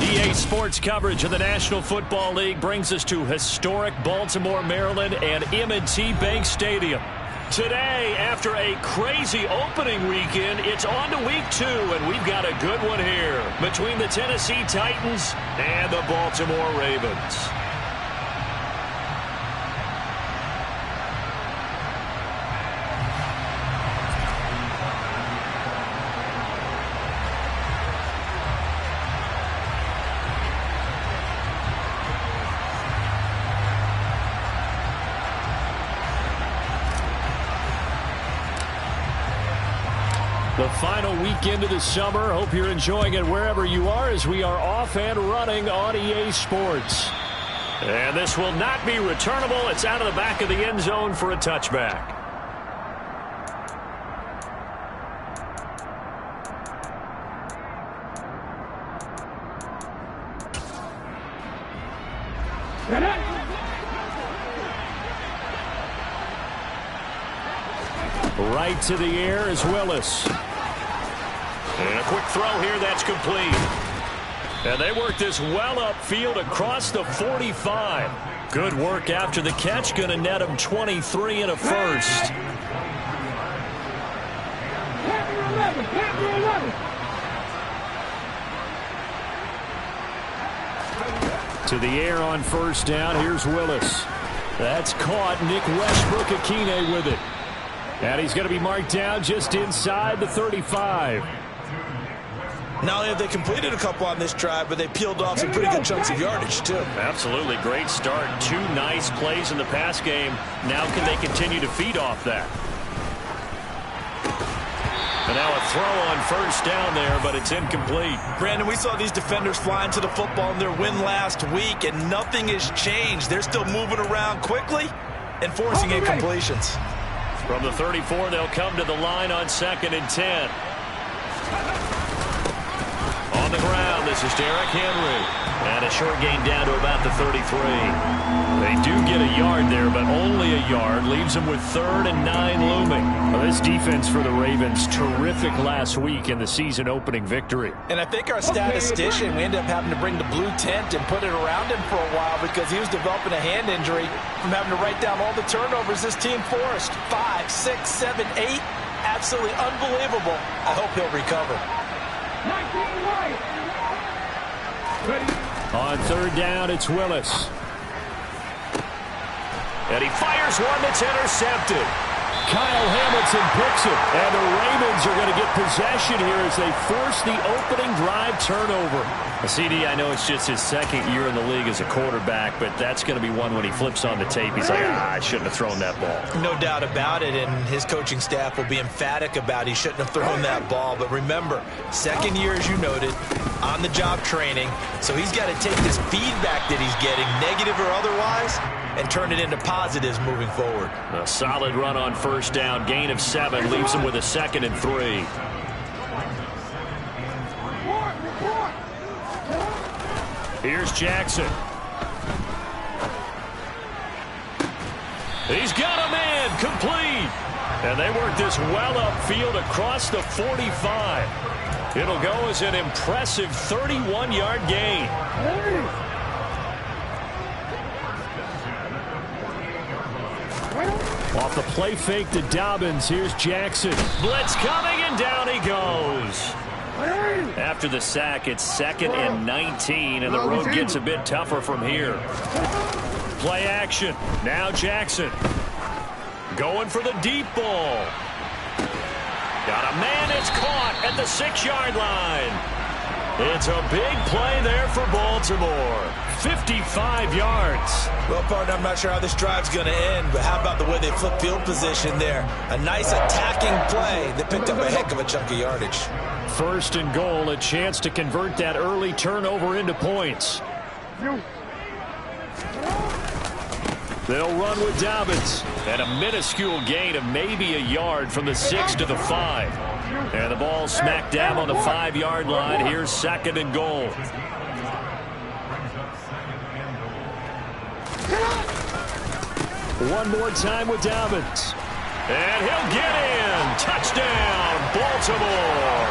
EA Sports coverage of the National Football League brings us to historic Baltimore, Maryland and M&T Bank Stadium. Today, after a crazy opening weekend, it's on to week 2, and we've got a good one here between the Tennessee Titans and the Baltimore Ravens. The final weekend of the summer. Hope you're enjoying it wherever you are as we are off and running on EA Sports. And this will not be returnable. It's out of the back of the end zone for a touchback. Right to the air is Willis. And a quick throw here, that's complete. And they work this well upfield across the 45. Good work after the catch, going to net them 23 and a first. To the air on first down, here's Willis. That's caught. Nick Westbrook-Akine with it. And he's going to be marked down just inside the 35. Not only have they completed a couple on this drive, but they peeled off some pretty good chunks of yardage, too. Absolutely. Great start. 2 nice plays in the pass game. Now can they continue to feed off that? And now a throw on first down there, but it's incomplete. Brandon, we saw these defenders flying to the football in their win last week, and nothing has changed. They're still moving around quickly and forcing incompletions. From the 34, they'll come to the line on 2nd and 10. On the ground, this is Derrick Henry. And a short gain down to about the 33. They do get a yard there, but only a yard. Leaves them with 3rd and 9 looming. Well, this defense for the Ravens, terrific last week in the season-opening victory. And I think our statistician, we ended up having to bring the blue tent and put it around him for a while because he was developing a hand injury from having to write down all the turnovers this team forced. 5, 6, 7, 8. Absolutely unbelievable. I hope he'll recover. On 3rd down, it's Willis. And he fires one that's intercepted. Kyle Hamilton picks it. And the Ravens are going to get possession here as they force the opening drive turnover. CD, I know it's just his 2nd year in the league as a quarterback, but that's going to be one when he flips on the tape. He's like, I shouldn't have thrown that ball. No doubt about it, and his coaching staff will be emphatic about he shouldn't have thrown that ball. But remember, 2nd year, as you noted, on-the-job training, so he's got to take this feedback that he's getting, negative or otherwise, and turn it into positives moving forward. A solid run on first down, gain of 7, leaves him with a 2nd and 3. Here's Jackson. He's got a man, complete. And they work this well upfield across the 45. It'll go as an impressive 31-yard gain. Off the play fake to Dobbins, here's Jackson. Blitz coming, and down he goes. After the sack, it's 2nd and 19, and the road gets a bit tougher from here. Play action. Now Jackson. Going for the deep ball. Got a man, it's caught at the 6-yard line. It's a big play there for Baltimore. 55 yards. Well, partner, I'm not sure how this drive's going to end, but how about the way they flip field position there? A nice attacking play that picked up a heck of a chunk of yardage. First and goal, a chance to convert that early turnover into points. They'll run with Dobbins. And a minuscule gain of maybe a yard from the 6 to the 5. And the ball smack dab on the 5-yard line. Here's second and goal. One more time with Dobbins. And he'll get in. Touchdown, Baltimore.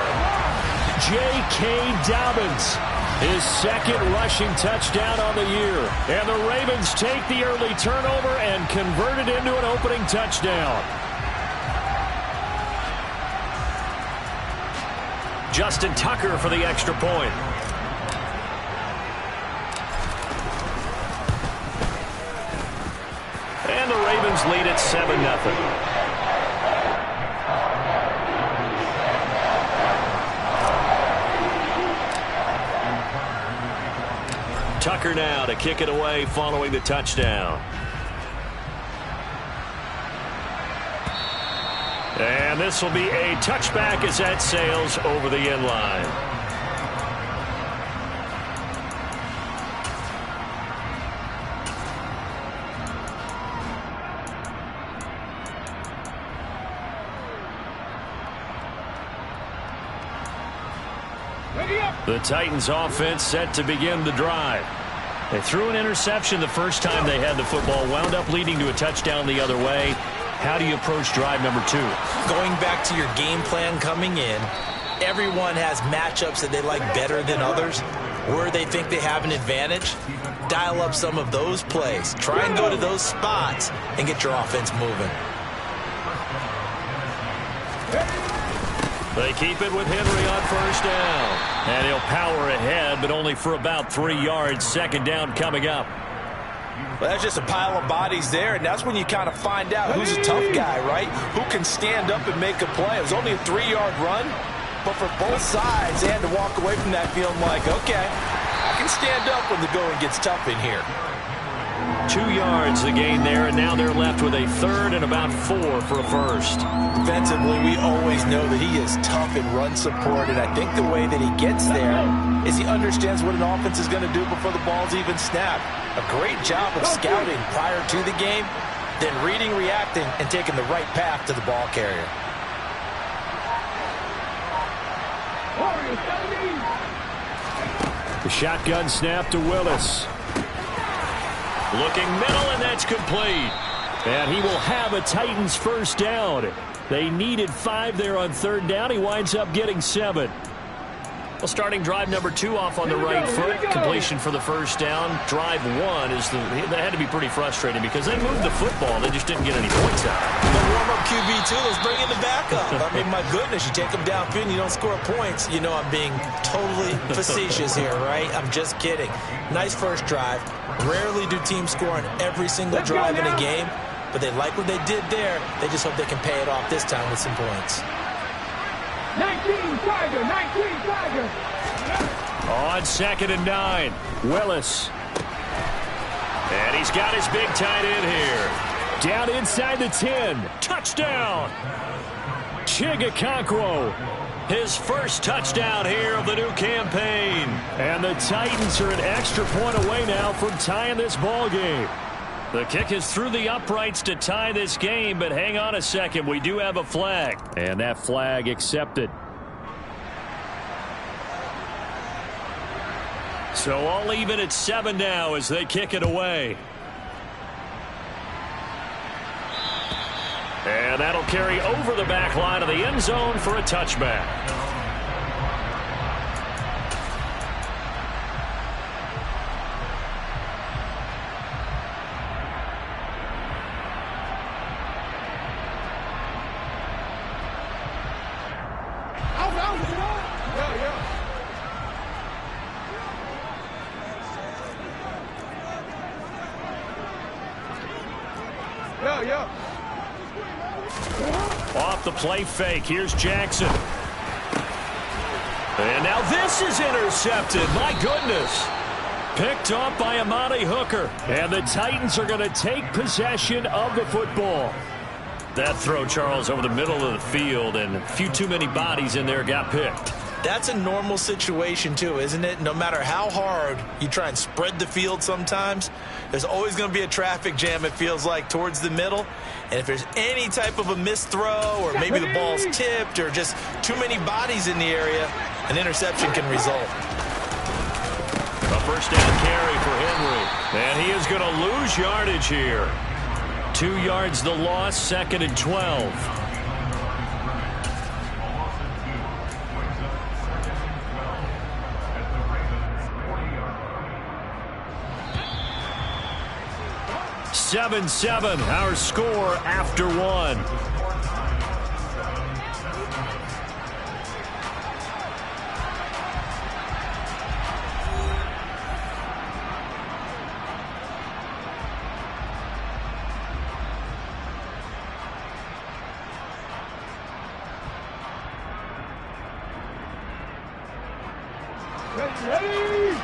J.K. Dobbins. His second rushing touchdown on the year. And the Ravens take the early turnover and convert it into an opening touchdown. Justin Tucker for the extra point. And the Ravens lead at 7-0. Tucker now to kick it away following the touchdown. And this will be a touchback as that sails over the end line. The Titans offense set to begin the drive. They threw an interception the first time they had the football, wound up leading to a touchdown the other way. How do you approach drive number 2? Going back to your game plan coming in, everyone has matchups that they like better than others. Where they think they have an advantage, dial up some of those plays. Try and go to those spots and get your offense moving. They keep it with Henry on first down. And he'll power ahead, but only for about 3 yards. Second down coming up. Well, that's just a pile of bodies there, and that's when you kind of find out who's a tough guy, right? Who can stand up and make a play. It was only a 3-yard run, but for both sides, they had to walk away from that feeling like, okay, I can stand up when the going gets tough in here. 2 yards the gain there, and now they're left with a third and about 4 for a first. Defensively, we always know that he is tough and run support, and I think the way that he gets there is he understands what an offense is going to do before the ball's even snapped. A great job of scouting prior to the game, then reading, reacting, and taking the right path to the ball carrier. The shotgun snap to Willis. Looking middle, and that's complete. And he will have a Titans first down. They needed 5 there on third down. He winds up getting 7. Well, starting drive number 2 off on the right foot. Completion for the first down. Drive 1 is that had to be pretty frustrating because they moved the football. They just didn't get any points out. The warm-up QB2, let's bring in the backup. I mean, my goodness, you take them downfield and you don't score points. You know I'm being totally facetious here, right? I'm just kidding. Nice first drive. Rarely do teams score on every single drive in a game, but they like what they did there. They just hope they can pay it off this time with some points. 19 Tiger. On second and 9, Willis. And he's got his big tight end here. Down inside the 10. Touchdown. Chigakonkwo. His first touchdown here of the new campaign. And the Titans are an extra point away now from tying this ball game. The kick is through the uprights to tie this game, but hang on a second. We do have a flag. And that flag accepted. So all even at 7 now as they kick it away. And that'll carry over the back line of the end zone for a touchback. Off the play fake. Here's Jackson. And now this is intercepted. My goodness. Picked off by Amani Hooker. And the Titans are going to take possession of the football. That throw, Charles, over the middle of the field, and a few too many bodies in there got picked. That's a normal situation, too, isn't it? No matter how hard you try and spread the field sometimes, there's always going to be a traffic jam, it feels like, towards the middle. And if there's any type of a missed throw, or maybe the ball's tipped, or just too many bodies in the area, an interception can result. A first down carry for Henry. And he is going to lose yardage here. 2 yards the loss, 2nd and 12. Seven, our score after one. Ready!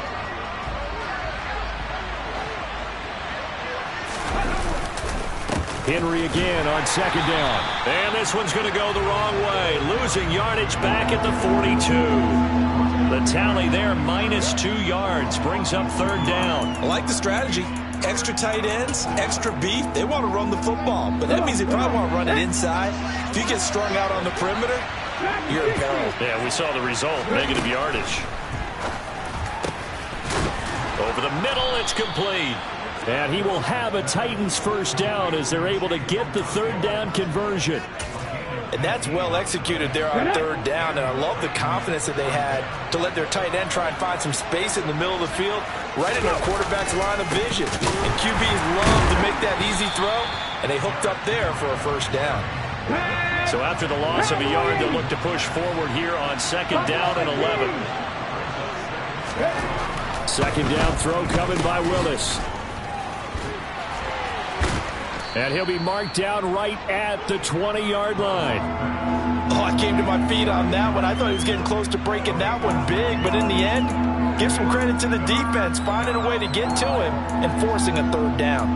Henry again on 2nd down. And this one's going to go the wrong way. Losing yardage back at the 42. The tally there, -2 yards. Brings up 3rd down. I like the strategy. Extra tight ends, extra beef. They want to run the football, but that means they probably want to run it inside. If you get strung out on the perimeter, you're in peril. Yeah, we saw the result, negative yardage. Over the middle, it's complete. And he will have a Titans first down as they're able to get the 3rd down conversion. And that's well executed there on 3rd down, and I love the confidence that they had to let their tight end try and find some space in the middle of the field, right in their quarterback's line of vision. And QBs love to make that easy throw, and they hooked up there for a first down. So after the loss of a yard, they'll look to push forward here on 2nd down and 11. 2nd down throw coming by Willis. And he'll be marked down right at the 20-yard line. Oh, I came to my feet on that one. I thought he was getting close to breaking that one big, but in the end, give some credit to the defense, finding a way to get to him and forcing a 3rd down.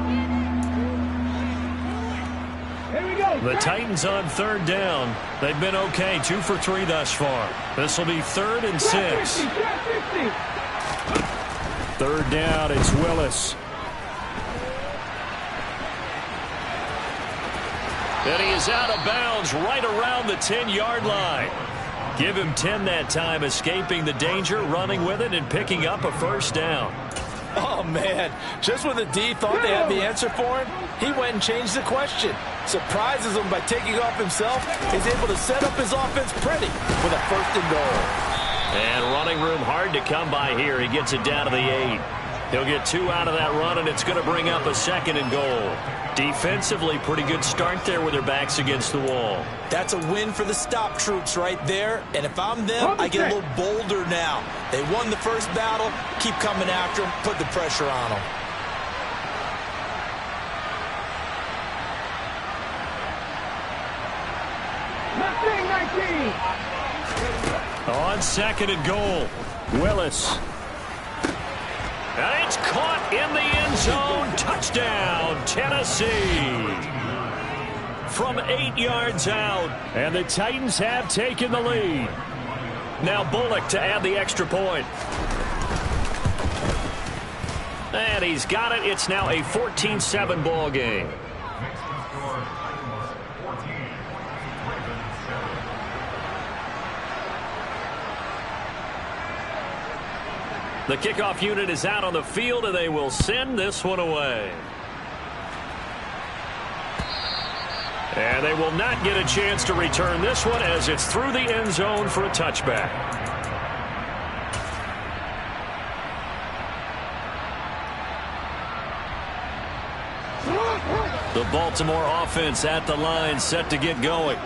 Here we go. The Titans on 3rd down. They've been okay, 2 for 3 thus far. This will be 3rd and 6. 3rd down, it's Willis. And he is out of bounds right around the 10-yard line. Give him 10 that time, escaping the danger, running with it, and picking up a first down. Oh, man. Just when the D thought they had the answer for him, he went and changed the question. Surprises him by taking off himself. He's able to set up his offense pretty with a 1st and goal. And running room hard to come by here. He gets it down to the 8. He'll get 2 out of that run, and it's going to bring up a 2nd and goal. Defensively, pretty good start there with their backs against the wall. That's a win for the stop troops right there. And if I'm them, I get a little bolder now. They won the first battle. Keep coming after them. Put the pressure on them. On 2nd and goal, Willis. And it's caught in the end zone. Touchdown, Tennessee. From 8 yards out. And the Titans have taken the lead. Now Bullock to add the extra point. And he's got it. It's now a 14-7 ball game. The kickoff unit is out on the field, and they will send this one away. And they will not get a chance to return this one as it's through the end zone for a touchback. The Baltimore offense at the line, set to get going.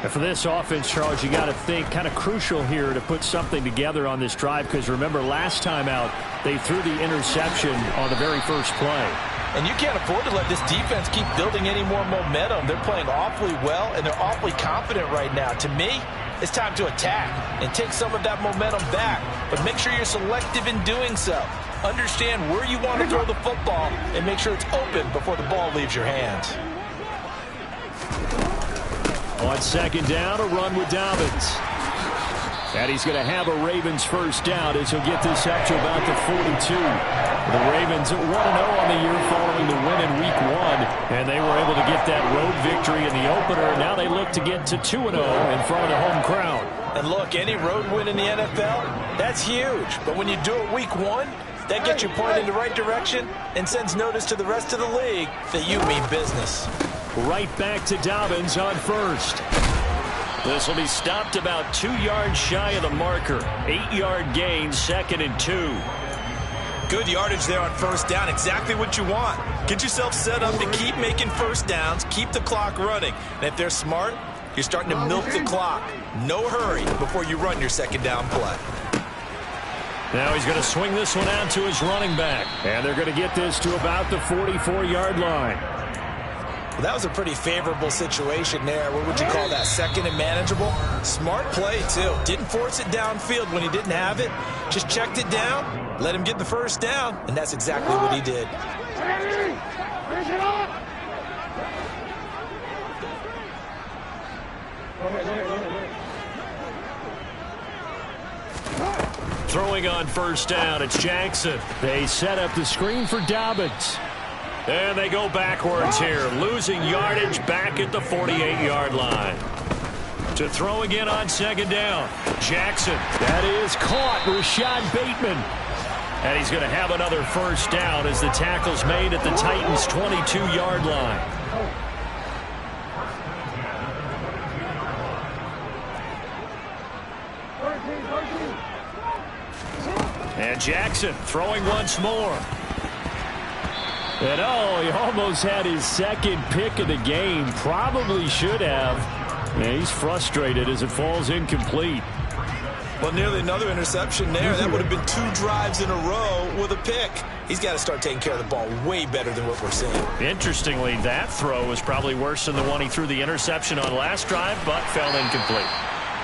And for this offense, Charles, you got to think kind of crucial here to put something together on this drive, because remember last time out they threw the interception on the very first play. And you can't afford to let this defense keep building any more momentum. They're playing awfully well, and they're awfully confident right now. To me, it's time to attack and take some of that momentum back. But make sure you're selective in doing so. Understand where you want to throw the football and make sure it's open before the ball leaves your hands. On second down, a run with Dobbins. And he's going to have a Ravens first down as he'll get this up to about the 42. The Ravens 1-0 on the year following the win in Week 1. And they were able to get that road victory in the opener. Now they look to get to 2-0 in front of the home crowd. And look, any road win in the NFL, that's huge. But when you do it Week 1, that gets you pointed in the right direction and sends notice to the rest of the league that you mean business. Right back to Dobbins on first. This will be stopped about 2 yards shy of the marker. 8-yard gain, 2nd and 2. Good yardage there on first down. Exactly what you want. Get yourself set up to keep making first downs, keep the clock running. And if they're smart, you're starting to milk the clock. No hurry before you run your second down play. Now he's going to swing this one out to his running back. And they're going to get this to about the 44-yard line. Well, that was a pretty favorable situation there. What would you call that? Second and manageable? Smart play, too. Didn't force it downfield when he didn't have it. Just checked it down, let him get the first down, and that's exactly what he did. Throwing on first down, it's Jackson. They set up the screen for Dobbins. And they go backwards here, losing yardage back at the 48-yard line. To throw again on second down. Jackson, that is caught. Rashad Bateman. And he's going to have another first down as the tackle's made at the Titans' 22-yard line. And Jackson throwing once more. And he almost had his second pick of the game. Probably should have. And he's frustrated as it falls incomplete. Well, nearly another interception there. That would have been 2 drives in a row with a pick. He's got to start taking care of the ball way better than what we're seeing. Interestingly, that throw was probably worse than the one he threw the interception on last drive, but fell incomplete.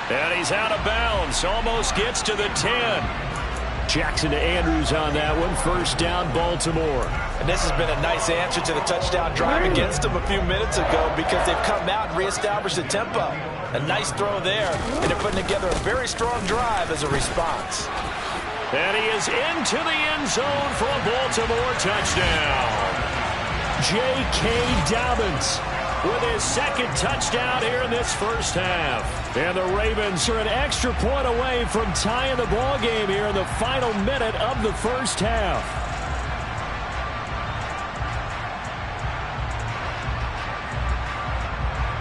And he's out of bounds. Almost gets to the 10. Jackson to Andrews on that one. First down, Baltimore. And this has been a nice answer to the touchdown drive against them a few minutes ago because they've come out and reestablished the tempo. A nice throw there, and they're putting together a very strong drive as a response. And he is into the end zone for a Baltimore touchdown. J.K. Dobbins with his second touchdown here in this first half. And the Ravens are an extra point away from tying the ball game here in the final minute of the first half.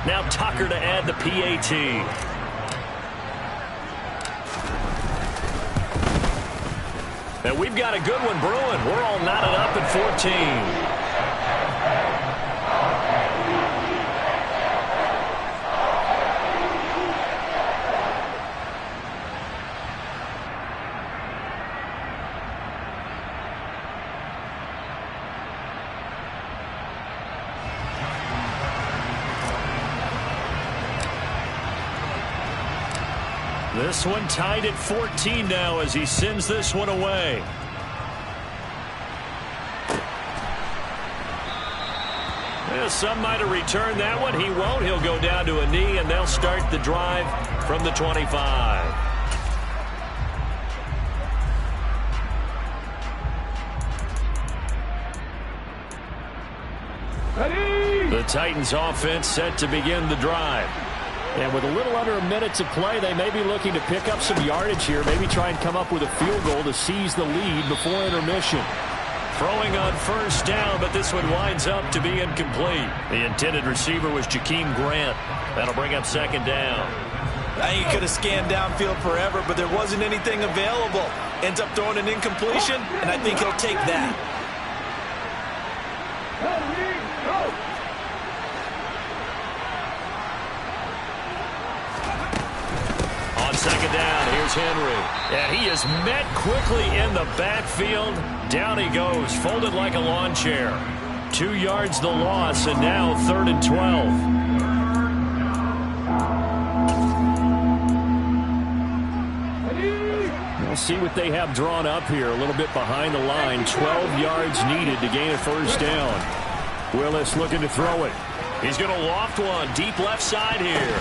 Now Tucker to add the PAT. And we've got a good one brewing. We're all knotted up at 14. This one tied at 14 now as he sends this one away. Well, some might have returned that one. He won't. He'll go down to a knee, and they'll start the drive from the 25. The Titans offense set to begin the drive. And with a little under a minute to play, they may be looking to pick up some yardage here, maybe try and come up with a field goal to seize the lead before intermission. Throwing on first down, but this one winds up to be incomplete. The intended receiver was Jakeem Grant. That'll bring up second down. I think he could have scanned downfield forever, but there wasn't anything available. Ends up throwing an incompletion, and I think he'll take that. Second down, here's Henry. And he is met quickly in the backfield. Down he goes, folded like a lawn chair. 2 yards the loss, and now 3rd and 12. see what they have drawn up here. A little bit behind the line. 12 yards needed to gain a first down. Willis looking to throw it. He's going to loft one deep left side here.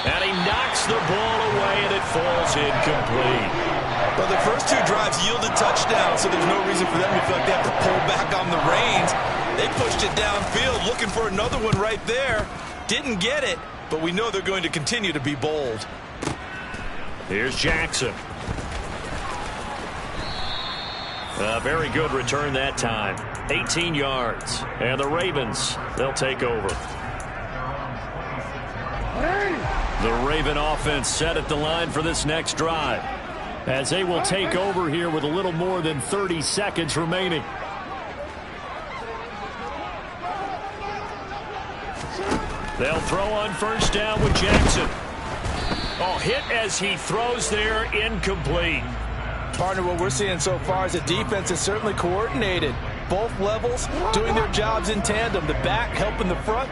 And he knocks the ball away, and it falls incomplete. Well, the first two drives yielded touchdowns, so there's no reason for them to feel like they have to pull back on the reins. They pushed it downfield, looking for another one right there. Didn't get it, but we know they're going to continue to be bold. Here's Jackson. A very good return that time. 18 yards. And the Ravens, they'll take over. The Raven offense set at the line for this next drive, as they will take over here with a little more than 30 seconds remaining. They'll throw on first down with Jackson. Oh, hit as he throws there, incomplete. Partner, what we're seeing so far is the defense is certainly coordinated. Both levels doing their jobs in tandem. The back helping the front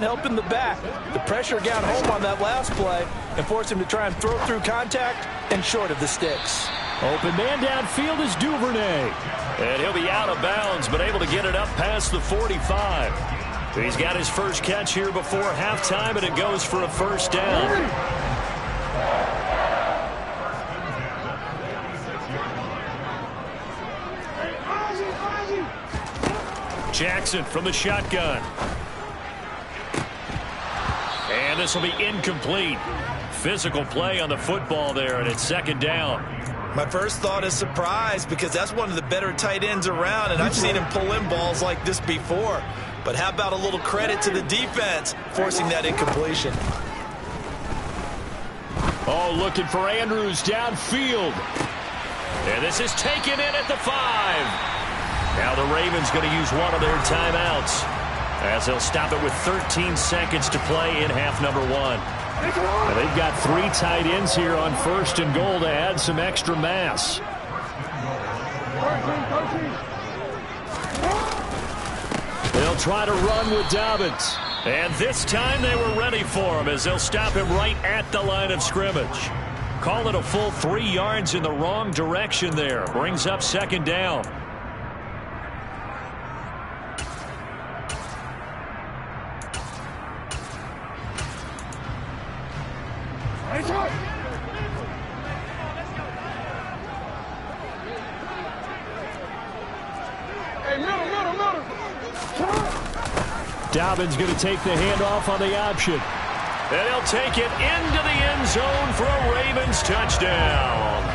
helping the back. The pressure got home on that last play and forced him to try and throw through contact and short of the sticks. Open man downfield is Duvernay. And he'll be out of bounds, but able to get it up past the 45. He's got his first catch here before halftime, and it goes for a first down. Jackson from the shotgun. And this will be incomplete. Physical play on the football there, and it's second down. My first thought is surprise, because that's one of the better tight ends around, and I've seen him pull in balls like this before. But how about a little credit to the defense forcing that incompletion? Oh, looking for Andrews downfield. And this is taken in at the 5. Now the Ravens going to use one of their timeouts, as they'll stop it with 13 seconds to play in half number 1. Now they've got 3 tight ends here on first and goal to add some extra mass. They'll try to run with Dobbins. And this time they were ready for him, as they'll stop him right at the line of scrimmage. Call it a full 3 yards in the wrong direction there. Brings up second down. Dobbins going to take the handoff on the option. And he'll take it into the end zone for a Ravens touchdown.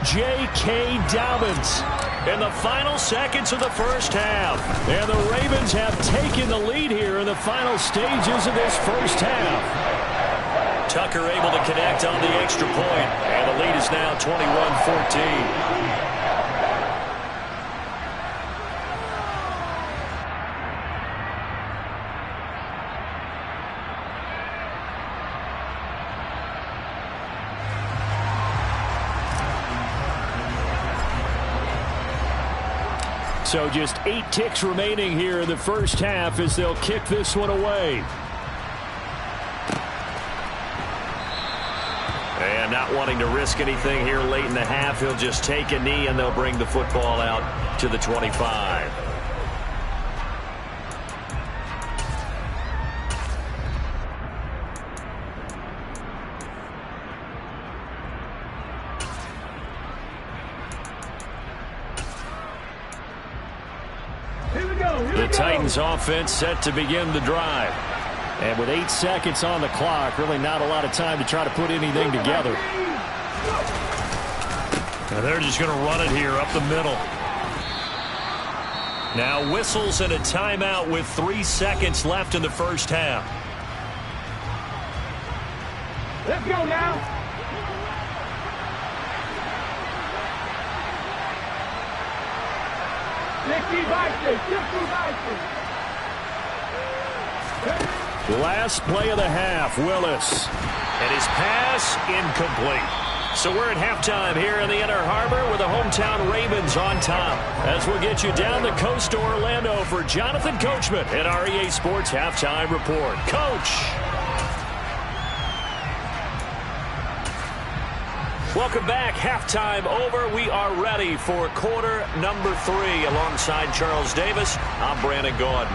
J.K. Dobbins in the final seconds of the first half. And the Ravens have taken the lead here in the final stages of this first half. Tucker able to connect on the extra point. And the lead is now 21-14. So just 8 ticks remaining here in the first half as they'll kick this one away. And not wanting to risk anything here late in the half, he'll just take a knee and they'll bring the football out to the 25. The Titans offense set to begin the drive. And with 8 seconds on the clock, really not a lot of time to try to put anything together. And they're just going to run it here up the middle. Now whistles and a timeout with 3 seconds left in the first half. Let's go now. Last play of the half, Willis. And his pass incomplete. So we're at halftime here in the Inner Harbor with the hometown Ravens on top. As we'll get you down the coast to Orlando for Jonathan Coachman at our EA Sports Halftime Report. Coach. Welcome back. Halftime over. We are ready for quarter number 3. Alongside Charles Davis, I'm Brandon Gordon.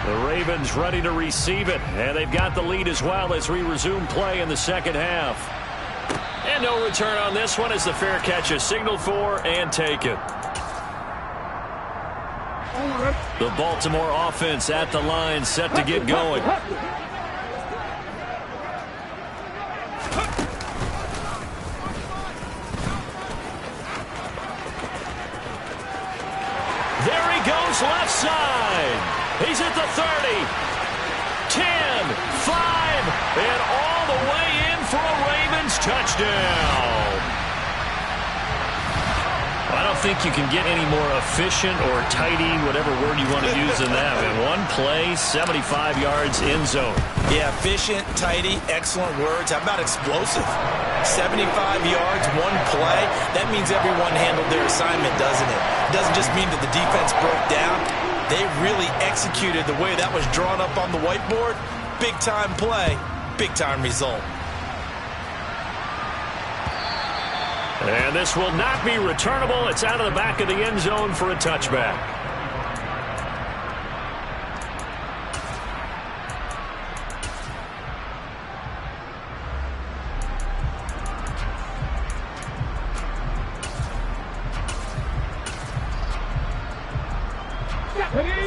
The Ravens ready to receive it, and they've got the lead as well as we resume play in the second half. And no return on this one as the fair catch is signaled for and taken. The Baltimore offense at the line, set to get going. There he goes, left side. He's at the 30, 10, 5, and all the way in for a Ravens touchdown. I don't think you can get any more efficient or tidy, whatever word you want to use in that. In one play, 75 yards in zone. Yeah, efficient, tidy, excellent words. How about explosive? 75 yards, one play. That means everyone handled their assignment, doesn't it? It doesn't just mean that the defense broke down. They really executed the way that was drawn up on the whiteboard. Big-time play, big-time result. And this will not be returnable. It's out of the back of the end zone for a touchback.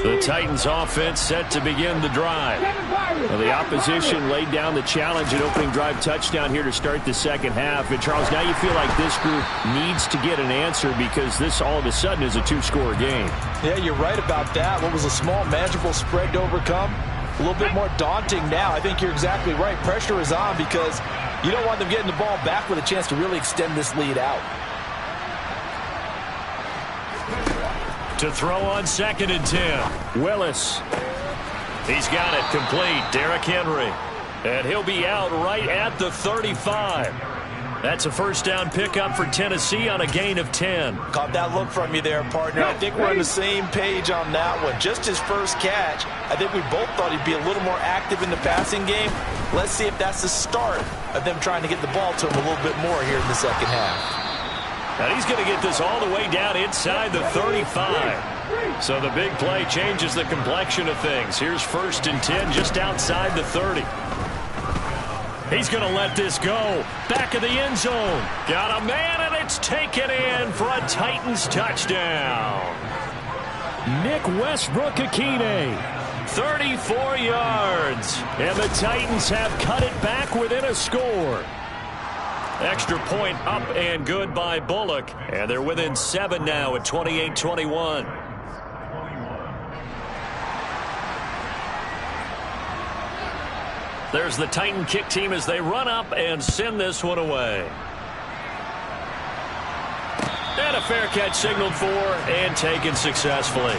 The Titans offense set to begin the drive. Well, the opposition laid down the challenge at opening drive touchdown here to start the second half. And Charles, now you feel like this group needs to get an answer because this all of a sudden is a 2-score game. Yeah, you're right about that. What was a small, manageable spread to overcome? A little bit more daunting now. I think you're exactly right. Pressure is on because you don't want them getting the ball back with a chance to really extend this lead out. To throw on 2nd and 10. Willis. He's got it complete. Derrick Henry. And he'll be out right at the 35. That's a first down pickup for Tennessee on a gain of 10. Caught that look from you there, partner. I think we're on the same page on that one. Just his first catch. I think we both thought he'd be a little more active in the passing game. Let's see if that's the start of them trying to get the ball to him a little bit more here in the second half. And he's going to get this all the way down inside the 35. So the big play changes the complexion of things. Here's 1st and 10 just outside the 30. He's going to let this go. Back of the end zone. Got a man, and it's taken in for a Titans touchdown. Nick Westbrook-Akine. 34 yards. And the Titans have cut it back within a score. Extra point up and good by Bullock. And they're within 7 now at 28-21. There's the Titan kick team as they run up and send this one away. And a fair catch signaled for and taken successfully.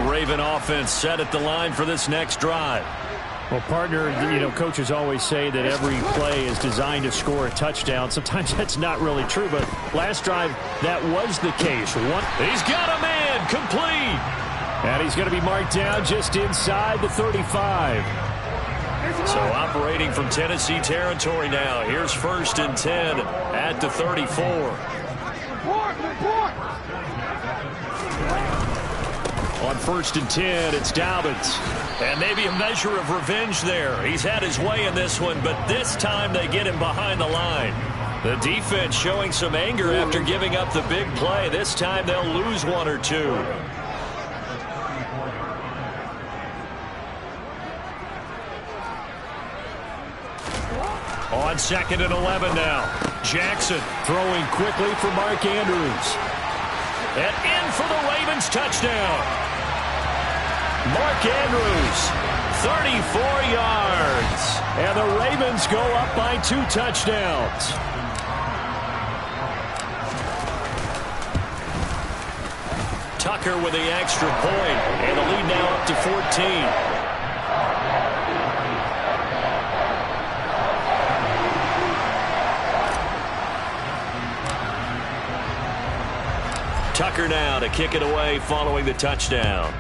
Raven offense set at the line for this next drive. Well, partner, coaches always say that every play is designed to score a touchdown. Sometimes that's not really true, but last drive, that was the case. He's got a man, complete. And he's going to be marked down just inside the 35. So operating from Tennessee territory now. Here's 1st and 10 at the 34. On 1st and 10, it's Dobbins. And maybe a measure of revenge there. He's had his way in this one, but this time they get him behind the line. The defense showing some anger after giving up the big play. This time they'll lose 1 or 2. On 2nd and 11 now. Jackson throwing quickly for Mark Andrews. And in for the Ravens touchdown. Mark Andrews, 34 yards. And the Ravens go up by 2 touchdowns. Tucker with the extra point, and the lead now up to 14. Tucker now to kick it away following the touchdown.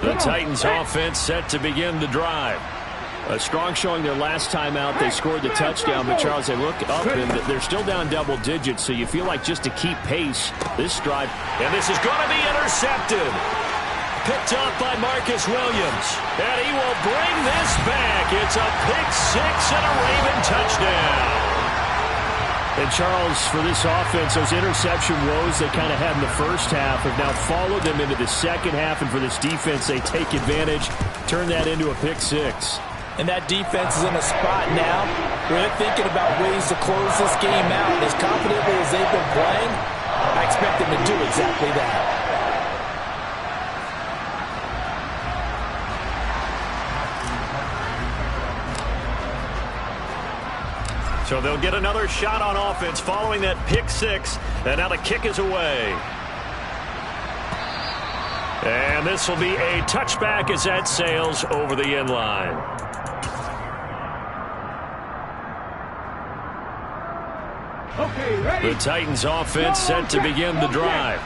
The Titans offense set to begin the drive. A strong showing their last time out. They scored the touchdown, but Charles, they look up and they're still down double digits, so you feel like just to keep pace this drive. And this is going to be intercepted. Picked up by Marcus Williams. And he will bring this back. It's a pick six and a Raven touchdown. And Charles, for this offense, those interception woes they kind of had in the first half have now followed them into the second half. And for this defense, they take advantage, turn that into a pick six. And that defense is in a spot now where they're thinking about ways to close this game out. And as confidently as they've been playing, I expect them to do exactly that. So they'll get another shot on offense following that pick six. And now the kick is away. And this will be a touchback as that sails over the end line. The Titans offense set to begin the drive.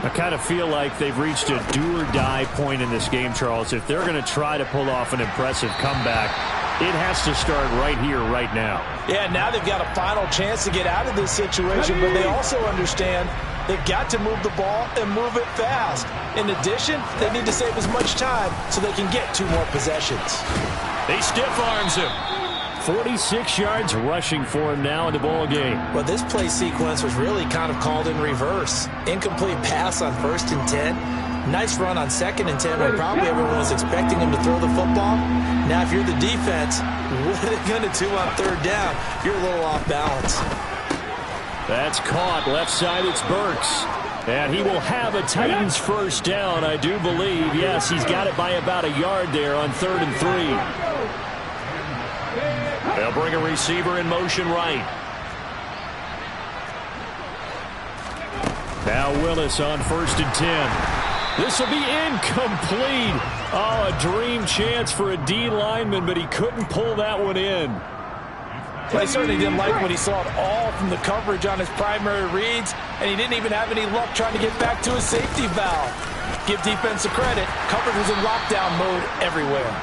I kind of feel like they've reached a do-or-die point in this game, Charles. If they're going to try to pull off an impressive comeback, it has to start right here, right now. Yeah, now they've got a final chance to get out of this situation, but they also understand they've got to move the ball and move it fast. In addition, they need to save as much time so they can get 2 more possessions. He stiff arms him. 46 yards rushing for him now in the ball game. Well, this play sequence was really kind of called in reverse. Incomplete pass on 1st and 10. Nice run on 2nd and 10 when probably everyone was expecting him to throw the football. Now, if you're the defense, what are they going to do on 3rd down? You're a little off balance. That's caught. Left side, it's Burks. And he will have a Titans first down, I do believe. Yes, he's got it by about a yard there on 3rd and 3. They'll bring a receiver in motion right. Now Willis on 1st and 10. This will be incomplete. Oh, a dream chance for a D lineman, but he couldn't pull that one in. Well, he certainly didn't like when he saw it all from the coverage on his primary reads, and he didn't even have any luck trying to get back to his safety valve. Give defense a credit. Coverage was in lockdown mode everywhere.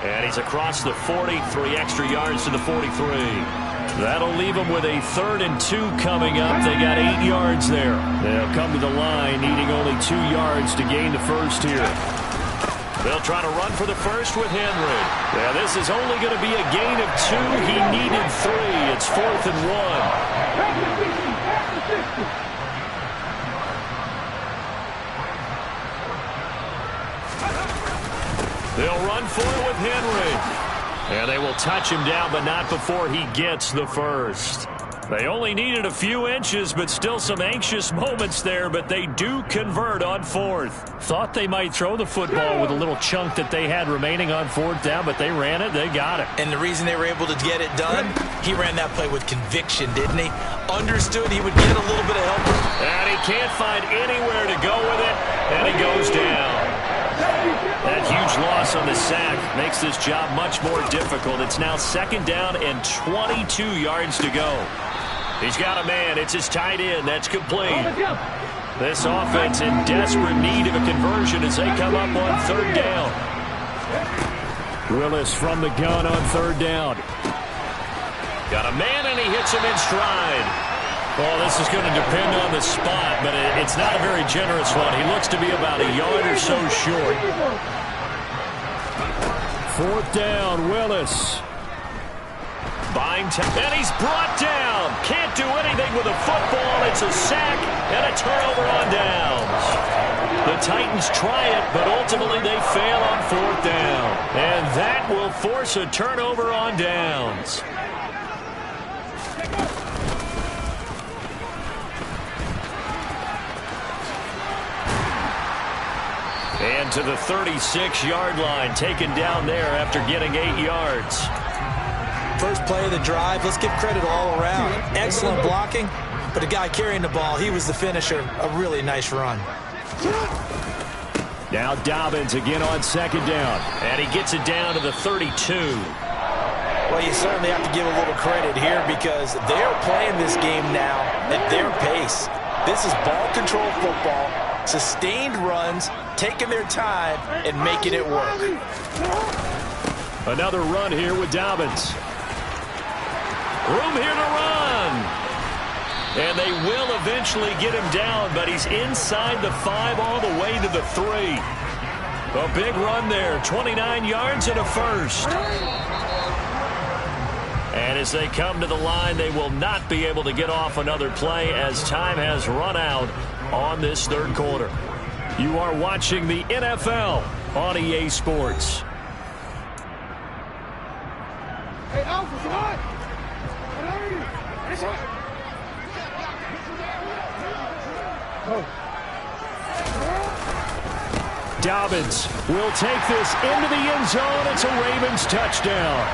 And he's across the 40, 3 extra yards to the 43. That'll leave them with a 3rd and 2 coming up. They got 8 yards there. They'll come to the line, needing only 2 yards to gain the first here. They'll try to run for the first with Henry. Yeah, this is only going to be a gain of 2. He needed 3. It's 4th and 1. They'll run for it with Henry. And they will touch him down, but not before he gets the first. They only needed a few inches, but still some anxious moments there, but they do convert on 4th. Thought they might throw the football with a little chunk that they had remaining on 4th down, but they ran it, they got it. And the reason they were able to get it done, he ran that play with conviction, didn't he? Understood he would get a little bit of help. And he can't find anywhere to go with it, and he goes down. That huge loss on the sack makes this job much more difficult. It's now 2nd down and 22 yards to go. He's got a man. It's his tight end. That's complete. This offense in desperate need of a conversion as they come up on 3rd down. Willis from the gun on 3rd down. Got a man, and he hits him in stride. Well, this is going to depend on the spot, but it's not a very generous one. He looks to be about a yard or so short. 4th down, Willis. Buying time, and he's brought down. Can't do anything with a football. It's a sack and a turnover on downs. The Titans try it, but ultimately they fail on 4th down. And that will force a turnover on downs. And to the 36-yard line, taken down there after getting 8 yards. First play of the drive, let's give credit all around. Excellent blocking, but the guy carrying the ball, he was the finisher. A really nice run. Now Dobbins again on 2nd down. And he gets it down to the 32. Well, you certainly have to give a little credit here because they're playing this game now at their pace. This is ball control football, sustained runs, taking their time and making it work. Another run here with Dobbins. Room here to run. And they will eventually get him down, but he's inside the 5 all the way to the 3. A big run there, 29 yards and a first. And as they come to the line, they will not be able to get off another play as time has run out on this 3rd quarter. You are watching the NFL on EA Sports. Hey, Alpha, what? Dobbins will take this into the end zone. It's a Ravens touchdown.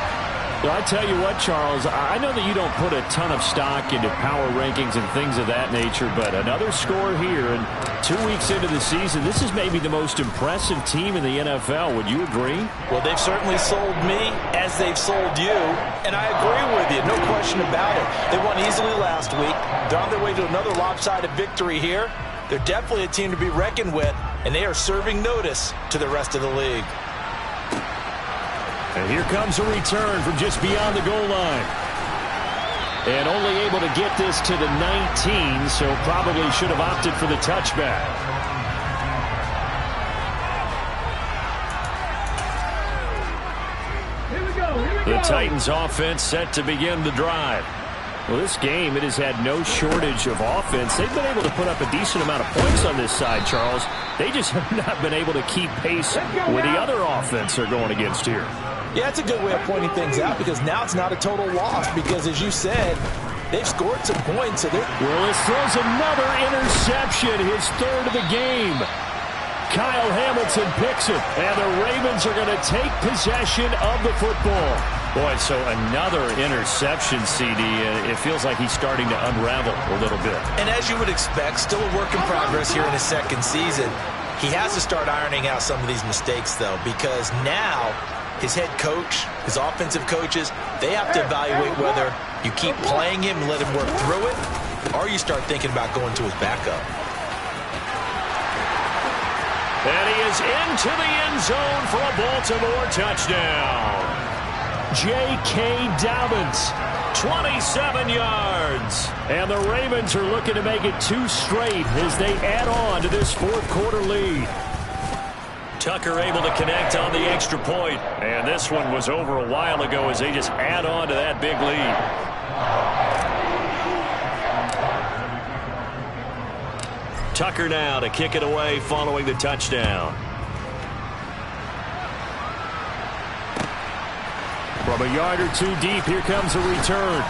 Well, I tell you what, Charles, I know that you don't put a ton of stock into power rankings and things of that nature, but another score here, and 2 weeks into the season, this is maybe the most impressive team in the NFL. Would you agree? Well, they've certainly sold me as they've sold you, and I agree with you, no question about it. They won easily last week. They're on their way to another lopsided victory here. They're definitely a team to be reckoned with, and they are serving notice to the rest of the league. And here comes a return from just beyond the goal line. And only able to get this to the 19, so probably should have opted for the touchback. Here we go. The Titans offense set to begin the drive. Well, this game, it has had no shortage of offense. They've been able to put up a decent amount of points on this side, Charles. They just have not been able to keep pace with the other offense they're going against here. Yeah, it's a good way of pointing things out because now it's not a total loss because, as you said, they've scored some points. So Willis throws another interception, his 3rd of the game. Kyle Hamilton picks it, and the Ravens are going to take possession of the football. Boy, so another interception, CD, and it feels like he's starting to unravel a little bit. And as you would expect, still a work in progress here in his 2nd season. He has to start ironing out some of these mistakes, though, because now his head coach, his offensive coaches, they have to evaluate whether you keep playing him and let him work through it, or you start thinking about going to his backup. And he is into the end zone for a Baltimore touchdown. J.K. Dobbins, 27 yards. And the Ravens are looking to make it 2 straight as they add on to this 4th quarter lead. Tucker able to connect on the extra point. And this one was over a while ago as they just add on to that big lead. Tucker now to kick it away following the touchdown. From a yard or 2 deep, here comes a return.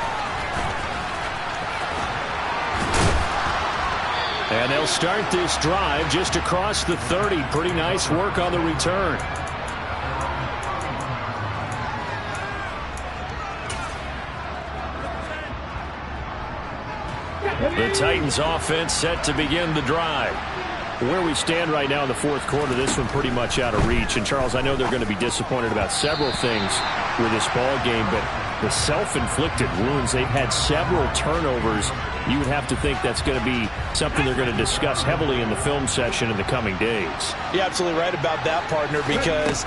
And they'll start this drive just across the 30. Pretty nice work on the return. The Titans offense set to begin the drive. Where we stand right now in the 4th quarter, this one pretty much out of reach. And, Charles, I know they're going to be disappointed about several things with this ball game, but the self-inflicted wounds, they've had several turnovers. You would have to think that's going to be something they're going to discuss heavily in the film session in the coming days. You're absolutely right about that, partner, because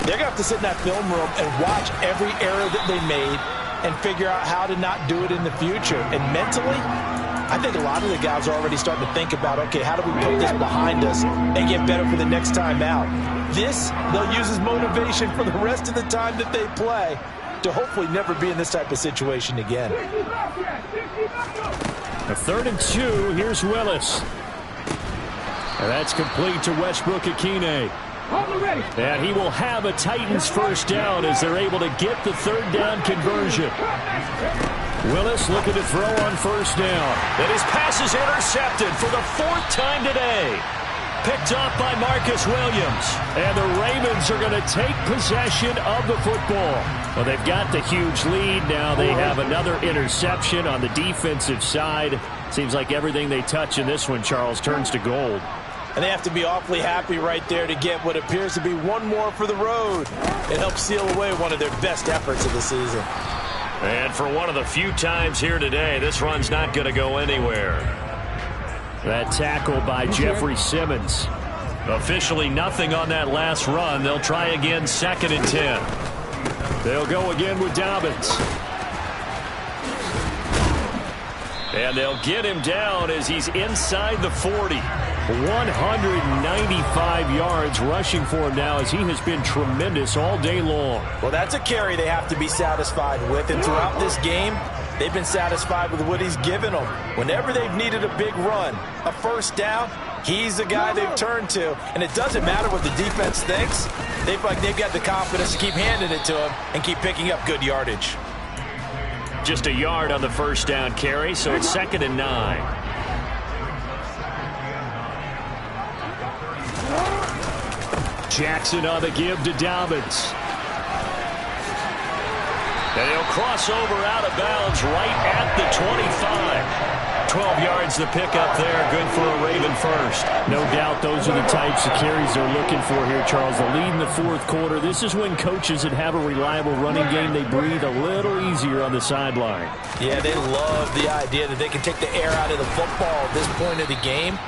they're going to have to sit in that film room and watch every error that they made and figure out how to not do it in the future. And mentally, I think a lot of the guys are already starting to think about, okay, how do we put this behind us and get better for the next time out? This, they'll use as motivation for the rest of the time that they play. to hopefully never be in this type of situation again. A 3rd and 2. Here's Willis. And that's complete to Westbrook-Ikhine. And he will have a Titans first down as they're able to get the 3rd down conversion. Willis looking to throw on first down. And his pass is intercepted for the 4th time today. Picked off by Marcus Williams. And the Ravens are going to take possession of the football. Well, they've got the huge lead. Now they have another interception on the defensive side. Seems like everything they touch in this one, Charles, turns to gold. And they have to be awfully happy right there to get what appears to be one more for the road. It helps seal away one of their best efforts of the season. And for one of the few times here today, this run's not going to go anywhere. That tackle by Jeffrey Simmons. Officially nothing on that last run. They'll try again 2nd and 10. They'll go again with Dobbins. And they'll get him down as he's inside the 40. 195 yards rushing for him now as he has been tremendous all day long. Well, that's a carry they have to be satisfied with. And throughout this game, they've been satisfied with what he's given them. Whenever they've needed a big run, a first down, he's the guy they've turned to. And it doesn't matter what the defense thinks. They've got the confidence to keep handing it to him and keep picking up good yardage. Just a yard on the first down carry, so it's 2nd and 9. Jackson on the give to Dobbins. And he'll cross over out of bounds right at the 25. 12 yards to pick up there. Good for a Raven first. No doubt those are the types of carries they're looking for here, Charles. The lead in the 4th quarter. This is when coaches that have a reliable running game, they breathe a little easier on the sideline. Yeah, they love the idea that they can take the air out of the football at this point of the game.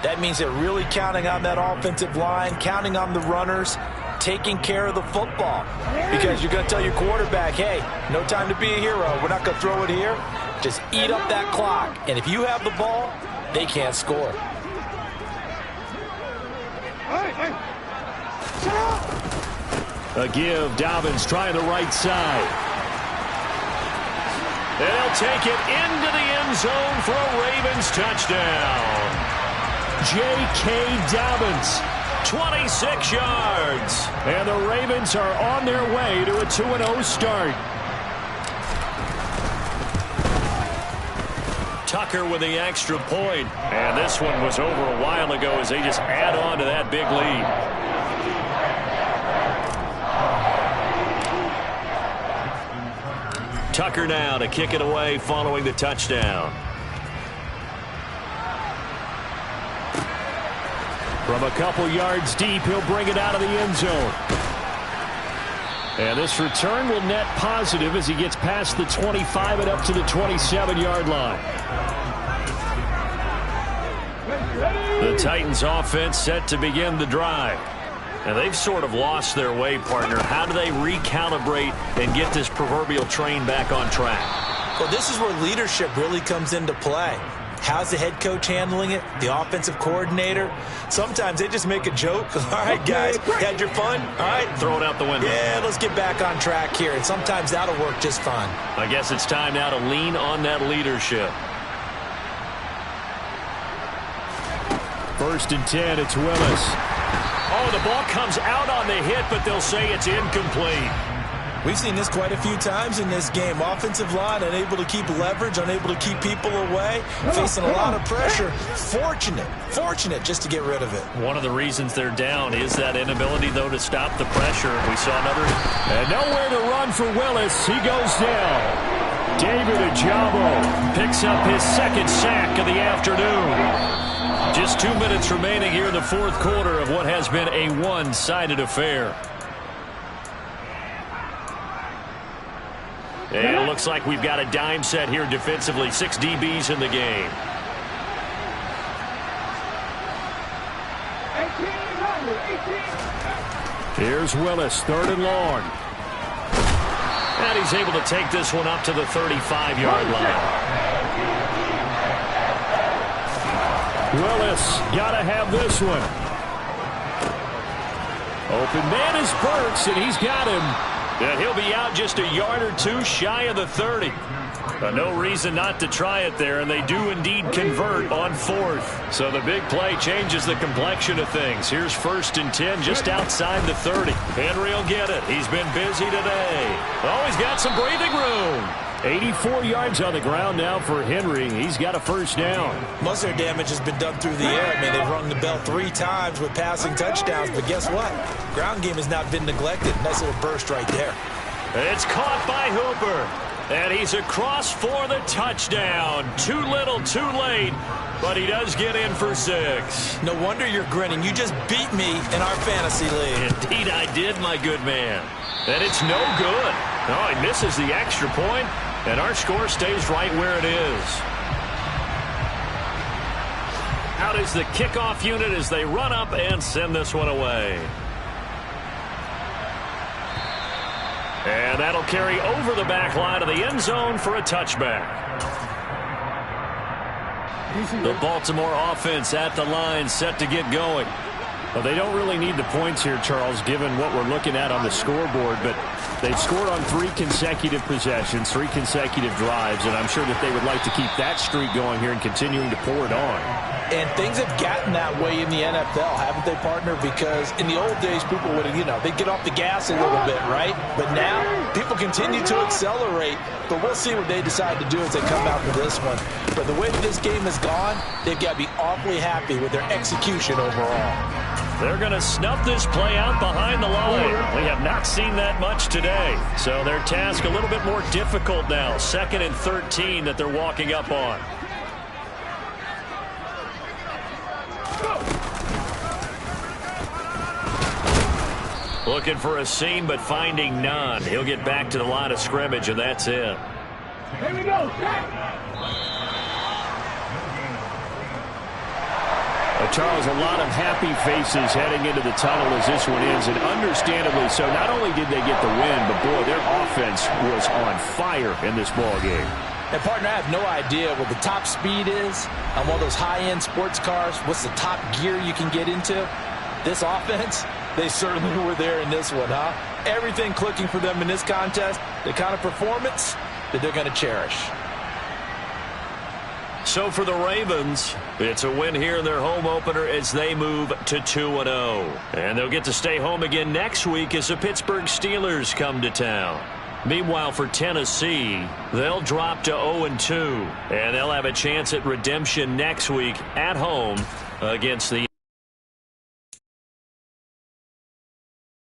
That means they're really counting on that offensive line, counting on the runners, taking care of the football. Because you're going to tell your quarterback, hey, no time to be a hero. We're not going to throw it here. Just eat up that clock. And if you have the ball, they can't score. A give. Dobbins trying the right side. And they'll take it into the end zone for a Ravens touchdown. J.K. Dobbins. 26 yards. And the Ravens are on their way to a 2-0 start. Tucker with the extra point. And this one was over a while ago as they just add on to that big lead. Tucker now to kick it away following the touchdown. From a couple yards deep, he'll bring it out of the end zone. And this return will net positive as he gets past the 25 and up to the 27-yard line. The Titans offense set to begin the drive. And they've sort of lost their way, partner. How do they recalibrate and get this proverbial train back on track? Well, this is where leadership really comes into play. How's the head coach handling it? The offensive coordinator? Sometimes they just make a joke. All right, guys, had your fun? All right. Throw it out the window. Yeah, let's get back on track here. And sometimes that'll work just fine. I guess it's time now to lean on that leadership. 1st and 10, it's Willis. Oh, the ball comes out on the hit, but they'll say it's incomplete. We've seen this quite a few times in this game. Offensive line unable to keep leverage, unable to keep people away, facing a lot of pressure. Fortunate just to get rid of it. One of the reasons they're down is that inability, though, to stop the pressure. We saw another. And nowhere to run for Willis. He goes down. David Ajabo picks up his 2nd sack of the afternoon. Just 2 minutes remaining here in the 4th quarter of what has been a one-sided affair. And it looks like we've got a dime set here defensively. 6 DBs in the game. Here's Willis, 3rd and long. And he's able to take this one up to the 35-yard line. Willis, gotta have this one. Open man is Burks, and he's got him. And he'll be out just a yard or two shy of the 30. No reason not to try it there, and they do indeed convert on 4th. So the big play changes the complexion of things. Here's 1st and 10 just outside the 30. Henry will get it. He's been busy today. Oh, he's got some breathing room. 84 yards on the ground now for Henry. He's got a first down. Most of their damage has been done through the air. I mean, they've rung the bell 3 times with passing touchdowns, but guess what? Ground game has not been neglected. Nice little burst right there. It's caught by Hooper. And he's across for the touchdown. Too little, too late, but he does get in for 6. No wonder you're grinning. You just beat me in our fantasy league. Indeed I did, my good man. And it's no good. Oh, he misses the extra point, and our score stays right where it is. Out is the kickoff unit as they run up and send this one away. And that'll carry over the back line of the end zone for a touchback. The Baltimore offense at the line, set to get going. Well, they don't really need the points here, Charles, given what we're looking at on the scoreboard, but they've scored on 3 consecutive possessions, 3 consecutive drives, and I'm sure that they would like to keep that streak going here and continuing to pour it on. And things have gotten that way in the NFL, haven't they, partner? Because in the old days, people would, they'd get off the gas a little bit, right? But now, people continue to accelerate. But we'll see what they decide to do as they come out for this one. But the way that this game has gone, they've got to be awfully happy with their execution overall. They're going to snuff this play out behind the line. We have not seen that much today. So their task a little bit more difficult now. 2nd and 13 that they're walking up on. Looking for a seam, but finding none. He'll get back to the line of scrimmage, and that's it. Here we go. Charles, a lot of happy faces heading into the tunnel as this one ends, and understandably so. Not only did they get the win, but, boy, their offense was on fire in this ball game. And, partner, I have no idea what the top speed is on one of those high-end sports cars. What's the top gear you can get into? This offense, they certainly were there in this one, huh? Everything clicking for them in this contest, the kind of performance that they're going to cherish. So for the Ravens, it's a win here in their home opener as they move to 2-0. And they'll get to stay home again next week as the Pittsburgh Steelers come to town. Meanwhile, for Tennessee, they'll drop to 0-2. And they'll have a chance at redemption next week at home against the